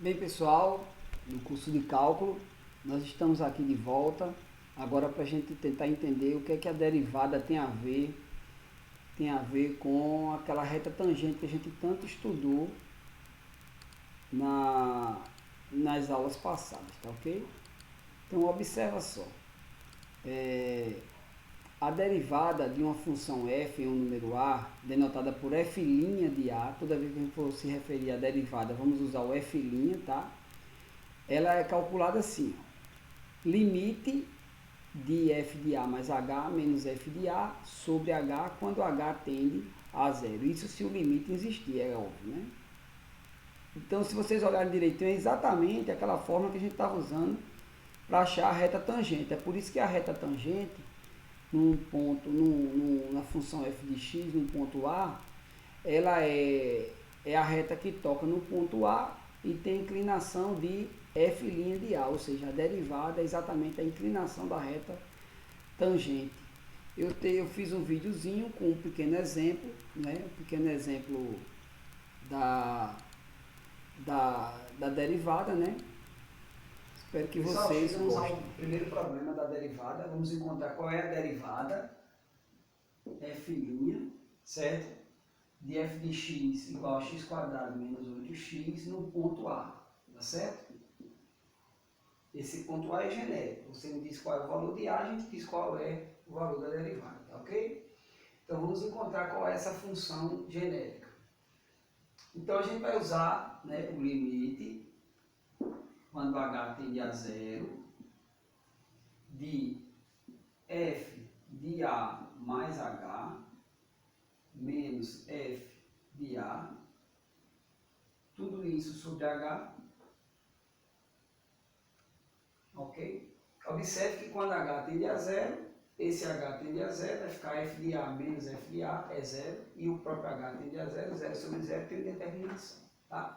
Bem, pessoal, no curso de cálculo, nós estamos aqui de volta, agora para a gente tentar entender o que a derivada tem a ver com aquela reta tangente que a gente tanto estudou nas aulas passadas, tá ok? Então, observa só, é, a derivada de uma função f em um número a, denotada por f' de a, toda vez que a gente for se referir à derivada, vamos usar o f', tá? Ela é calculada assim, ó, limite de f de a mais h menos f de a sobre h quando h tende a zero. Isso se o limite existir, é óbvio, né? Então, se vocês olharem direitinho, é exatamente aquela forma que a gente estava usando para achar a reta tangente. É por isso que a reta tangente, num ponto, na função f de x, no ponto A, ela é a reta que toca no ponto A e tem inclinação de f' de A, ou seja, a derivada é exatamente a inclinação da reta tangente. Eu fiz um videozinho com um pequeno exemplo, né? Um pequeno exemplo da, da derivada, né? Espero que vocês Chegamos gostem. ao primeiro problema da derivada. Vamos encontrar qual é a derivada f', certo? De f de x igual a x quadrado menos 8x no ponto A, tá certo? Esse ponto A é genérico. Você me diz qual é o valor de A, a gente diz qual é o valor da derivada, tá ok? Então vamos encontrar qual é essa função genérica. Então a gente vai usar, né, o limite, quando h tende a zero, de f de a mais h menos f de a, tudo isso sobre h, ok? Observe que quando h tende a zero, esse h tende a zero, vai ficar f de a menos f de a, é zero, e o próprio h tende a zero, zero sobre zero tem determinação, tá?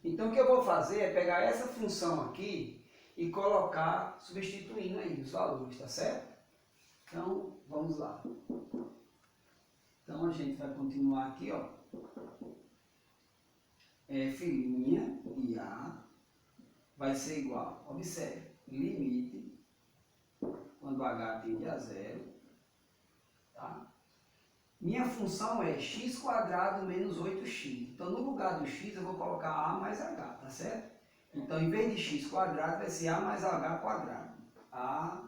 Então o que eu vou fazer é pegar essa função aqui e colocar, substituindo aí os valores, tá certo? Então, vamos lá. Então a gente vai continuar aqui, ó. F' de A vai ser igual, observe, limite, quando h tende a zero, tá? Minha função é x quadrado menos 8x. Então, no lugar do x, eu vou colocar a mais h, tá certo? Então, em vez de x quadrado, vai ser a mais h quadrado. A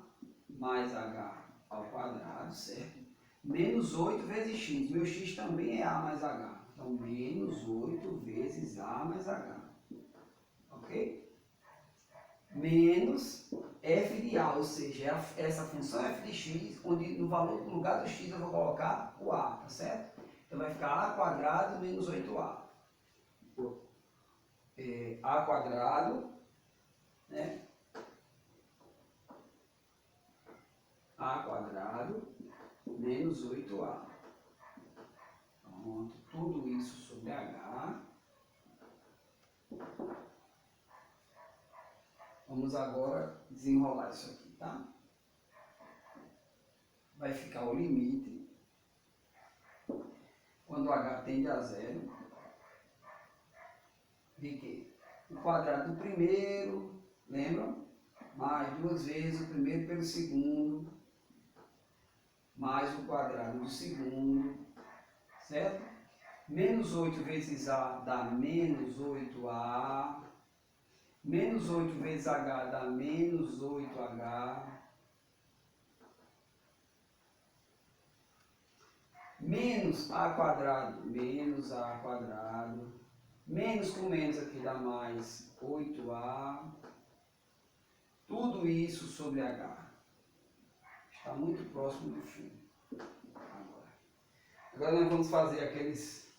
mais h ao quadrado, certo? Menos 8 vezes x. Meu x também é a mais h. Então, menos 8 vezes a mais h. Ok? Menos f de a, ou seja, essa função f de x, onde no valor, no lugar do x eu vou colocar o a, tá certo? Então vai ficar a quadrado menos 8a. A quadrado, né? A quadrado menos 8a. Pronto, tudo isso sobre h. Vamos agora desenrolar isso aqui, tá? Vai ficar o limite, quando h tende a zero, de quê? O quadrado do primeiro, lembram? Mais duas vezes o primeiro pelo segundo, mais o quadrado do segundo, certo? Menos 8 vezes a dá menos 8a, menos 8 vezes h dá menos 8h, menos a quadrado, menos a quadrado, menos com menos aqui dá mais 8a, tudo isso sobre h. Está muito próximo do fim. Agora nós vamos fazer aqueles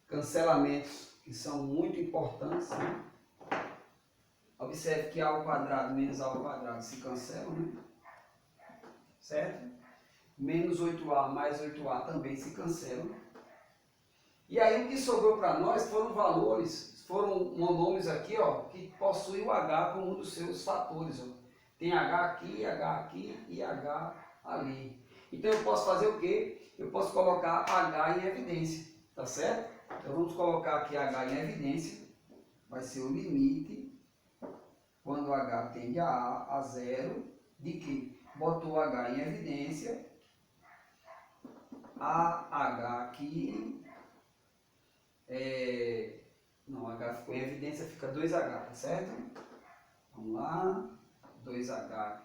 cancelamentos que são muito importantes, né? Observe que a ao quadrado menos a ao quadrado se cancelam, né? Certo? Menos 8a mais 8a também se cancelam. E aí o que sobrou para nós foram valores, foram monômios aqui, ó, que possuem o h como um dos seus fatores. Ó. Tem h aqui e h ali. Então eu posso fazer o quê? Eu posso colocar h em evidência, tá certo? Então vamos colocar aqui h em evidência. vai ser o limite, quando h tende a zero, de que? Botou h em evidência, a h aqui, não, h ficou em evidência, fica 2h, tá certo? Vamos lá, 2h,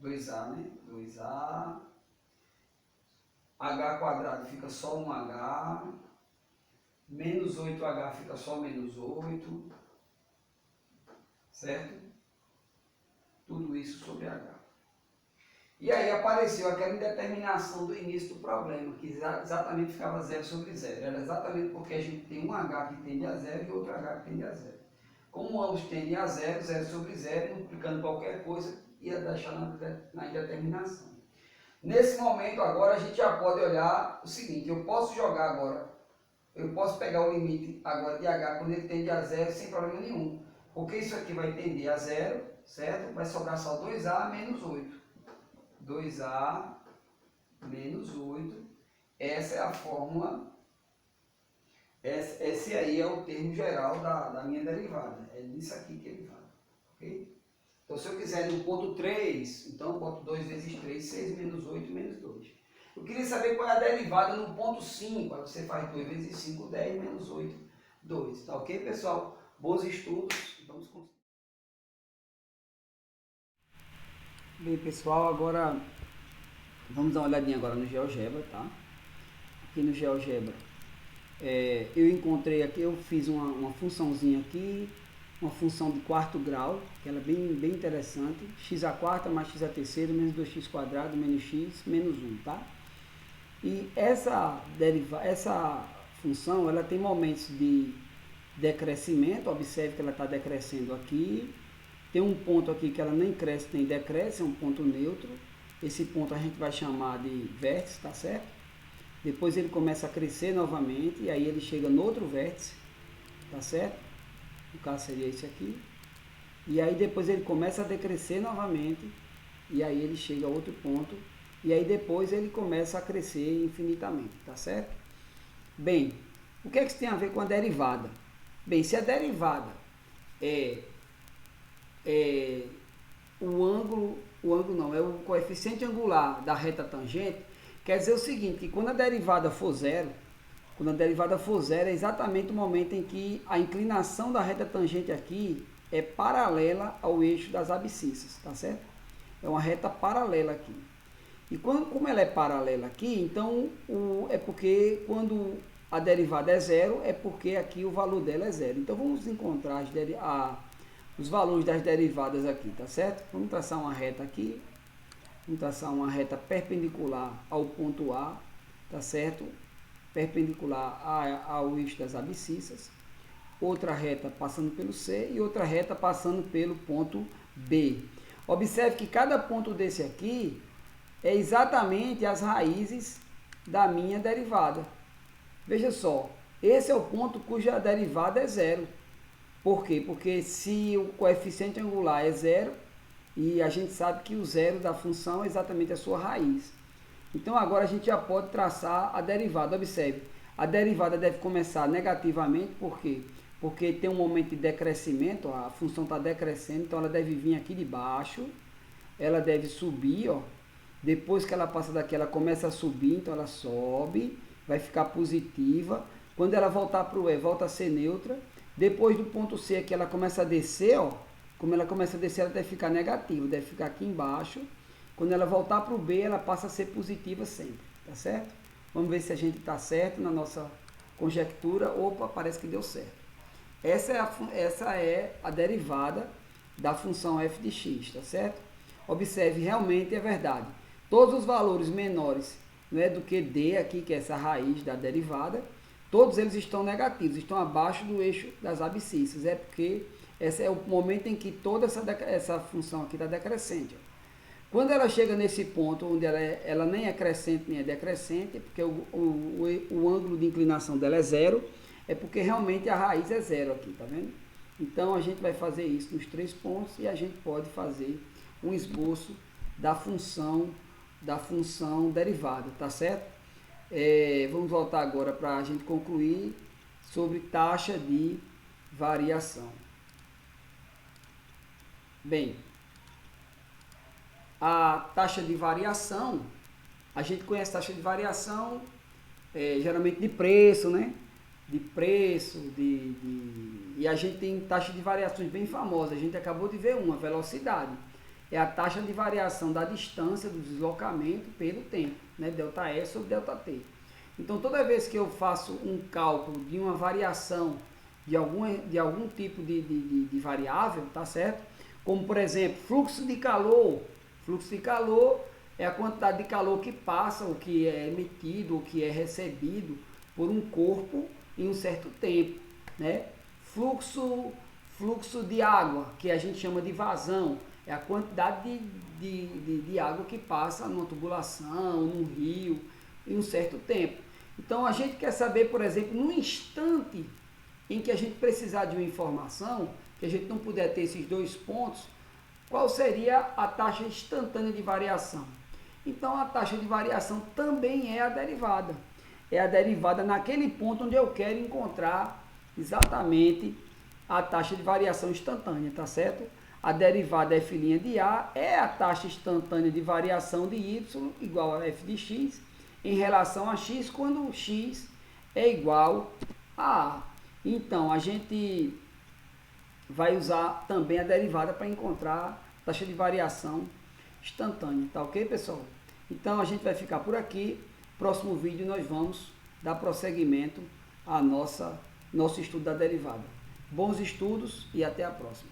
2a, né? 2a, h quadrado fica só 1h, menos 8h fica só menos 8, certo? Tudo isso sobre h. E aí apareceu aquela indeterminação do início do problema, que exatamente ficava 0 sobre 0. Era exatamente porque a gente tem um h que tende a 0 e outro h que tende a 0. Como ambos tendem a 0, 0 sobre 0, multiplicando qualquer coisa, ia deixar na indeterminação. Nesse momento agora a gente já pode olhar o seguinte, eu posso jogar agora, eu posso pegar o limite agora de h quando ele tende a 0 sem problema nenhum. Porque isso aqui vai tender a 0, certo? Vai sobrar só 2a menos 8. 2a menos 8. Essa é a fórmula, esse aí é o termo geral da minha derivada. É disso aqui que ele vai. Ok? Então, se eu quiser no ponto 3, então eu boto 2 vezes 3, 6 menos 8 menos 2. Eu queria saber qual é a derivada no ponto 5. Aí você faz 2 vezes 5, 10 menos 8, 2. Tá ok, pessoal? Bons estudos. Vamos continuar. Bem, pessoal, agora vamos dar uma olhadinha agora no GeoGebra, tá? Aqui no GeoGebra, eu encontrei aqui, eu fiz uma funçãozinha aqui, uma função de quarto grau, que ela é bem interessante, x a quarta mais x a terceira, menos 2x quadrado, menos x, menos 1, tá? E essa função, ela tem momentos de decrescimento, observe que ela está decrescendo aqui, tem um ponto aqui que ela nem cresce nem decresce, é um ponto neutro, esse ponto a gente vai chamar de vértice, tá certo? Depois ele começa a crescer novamente, e aí ele chega no outro vértice, tá certo? No caso seria esse aqui. E aí depois ele começa a decrescer novamente, e aí ele chega a outro ponto, e aí depois ele começa a crescer infinitamente, tá certo? Bem, o que é que isso tem a ver com a derivada? Bem, se a derivada é o coeficiente angular da reta tangente, quer dizer o seguinte, que quando a derivada for zero, é exatamente o momento em que a inclinação da reta tangente aqui é paralela ao eixo das abscissas, tá certo? É uma reta paralela aqui. E como ela é paralela aqui, então é porque quando a derivada é zero, é porque aqui o valor dela é zero. Então vamos encontrar os valores das derivadas aqui, tá certo? Vamos traçar uma reta aqui, vamos traçar uma reta perpendicular ao ponto A, tá certo? Perpendicular ao eixo das abscissas, outra reta passando pelo C e outra reta passando pelo ponto B. Observe que cada ponto desse aqui é exatamente as raízes da minha derivada. Veja só, esse é o ponto cuja derivada é zero. Por quê? Porque se o coeficiente angular é zero, e a gente sabe que o zero da função é exatamente a sua raiz. Então agora a gente já pode traçar a derivada. Observe, a derivada deve começar negativamente, por quê? Porque tem um momento de decrescimento, a função está decrescendo, então ela deve vir aqui de baixo, ela deve subir, ó. Depois que ela passa daqui, ela começa a subir, então ela sobe, vai ficar positiva. Quando ela voltar para o E, volta a ser neutra. Depois do ponto C aqui, ela começa a descer, ó. Como ela começa a descer, ela deve ficar negativa, deve ficar aqui embaixo. Quando ela voltar para o B, ela passa a ser positiva sempre, tá certo? Vamos ver se a gente está certo na nossa conjectura. Opa, parece que deu certo. Essa é a derivada da função f de x, tá certo? Observe, realmente é verdade. Todos os valores menores, não é, do que d aqui, que é essa raiz da derivada, todos eles estão negativos, estão abaixo do eixo das abscissas. É porque esse é o momento em que toda essa função aqui está decrescente. Quando ela chega nesse ponto onde ela nem é crescente nem é decrescente, porque o ângulo de inclinação dela é zero, é porque realmente a raiz é zero aqui, tá vendo? Então a gente vai fazer isso nos 3 pontos e a gente pode fazer um esboço da função derivada, tá certo? Vamos voltar agora para a gente concluir sobre taxa de variação. Bem, a taxa de variação, a gente conhece taxa de variação geralmente de preço, né? De preço, e a gente tem taxa de variações bem famosas. A gente acabou de ver uma, velocidade. É a taxa de variação da distância do deslocamento pelo tempo, né? ΔE sobre ΔT. Então, toda vez que eu faço um cálculo de uma variação de algum tipo de variável, tá certo? Como, por exemplo, fluxo de calor. Fluxo de calor é a quantidade de calor que passa, o que é emitido, o que é recebido por um corpo em um certo tempo, né? Fluxo de água, que a gente chama de vazão, é a quantidade de água que passa numa tubulação, num rio, em um certo tempo. Então, a gente quer saber, por exemplo, no instante em que a gente precisar de uma informação, que a gente não puder ter esses dois pontos, qual seria a taxa instantânea de variação? Então, a taxa de variação também é a derivada. É a derivada naquele ponto onde eu quero encontrar exatamente a taxa de variação instantânea, tá certo? A derivada f' de A é a taxa instantânea de variação de Y igual a f de x em relação a x quando x é igual a A. Então, a gente vai usar também a derivada para encontrar a taxa de variação instantânea, tá ok, pessoal? Então, a gente vai ficar por aqui. Próximo vídeo nós vamos dar prosseguimento ao nosso estudo da derivada. Bons estudos e até a próxima.